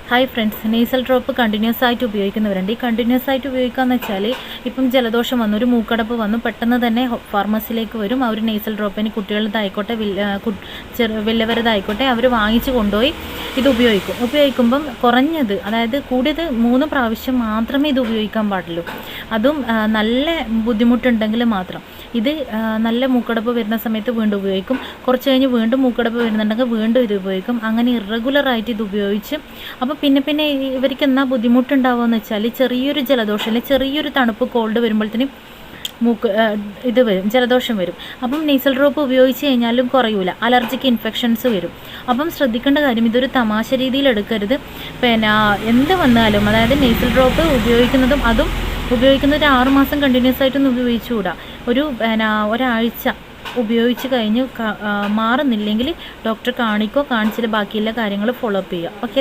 Hi friends, nasal drop continuous ആയിട്ട് ഉപയോഗിക്കുന്നവരുണ്ട്. ഈ continuous ആയിട്ട് ഉപയോഗിക്കാന്ന് വെച്ചാൽ ഇപ്പം ജലദോഷം വന്നു, ഒരു മൂക്കടപ്പ് വന്നു, പെട്ടെന്ന് തന്നെ ഫാർമസിയിലേക്ക് വരും. അവർ നേസൽ ഡ്രോപ്പിന് കുട്ടികളതായിക്കോട്ടെ വലിയവരതായിക്കോട്ടെ അവർ വാങ്ങിച്ച് കൊണ്ടുപോയി ഇത് ഉപയോഗിക്കുമ്പം കുറഞ്ഞത്, അതായത് കൂടിയത് 3 പ്രാവശ്യം മാത്രമേ ഇത് ഉപയോഗിക്കാൻ പാടുള്ളൂ. അതും നല്ല ബുദ്ധിമുട്ടുണ്ടെങ്കിൽ മാത്രം. ഇത് നല്ല മൂക്കടപ്പ് വരുന്ന സമയത്ത് വീണ്ടും ഉപയോഗിക്കും, കുറച്ച് കഴിഞ്ഞ് വീണ്ടും മൂക്കടപ്പ് വരുന്നുണ്ടെങ്കിൽ വീണ്ടും ഇത് ഉപയോഗിക്കും. അങ്ങനെ ഇറഗുലറായിട്ട് ഇത് ഉപയോഗിച്ച് അപ്പോൾ പിന്നെ ഇവർക്ക് എന്നാ ബുദ്ധിമുട്ടുണ്ടാവുകയെന്ന് വെച്ചാൽ ചെറിയൊരു ജലദോഷം അല്ലെങ്കിൽ ചെറിയൊരു തണുപ്പ് കോൾഡ് വരുമ്പോഴത്തേനും ഇത് വരും, ജലദോഷം വരും. അപ്പം നേസൽ ഡ്രോപ്പ് ഉപയോഗിച്ച് കഴിഞ്ഞാലും കുറയൂല, അലർജിക്ക് ഇൻഫെക്ഷൻസ് വരും. അപ്പം ശ്രദ്ധിക്കേണ്ട കാര്യം, ഇതൊരു തമാശ രീതിയിൽ എടുക്കരുത്. പിന്നെ എന്ത് വന്നാലും, അതായത് നേസൽ ഡ്രോപ്പ് ഉപയോഗിക്കുന്നത് ഒരു 6 മാസം കണ്ടിന്യൂസ് ആയിട്ടൊന്നും ഉപയോഗിച്ചുകൂടാ. ഒരാഴ്ച ഉപയോഗിച്ച് കഴിഞ്ഞ് മാറുന്നില്ലെങ്കിൽ ഡോക്ടറെ കാണിച്ചിട്ട് ബാക്കിയുള്ള കാര്യങ്ങൾ ഫോളോ അപ്പ് ചെയ്യുക. ഓക്കെ.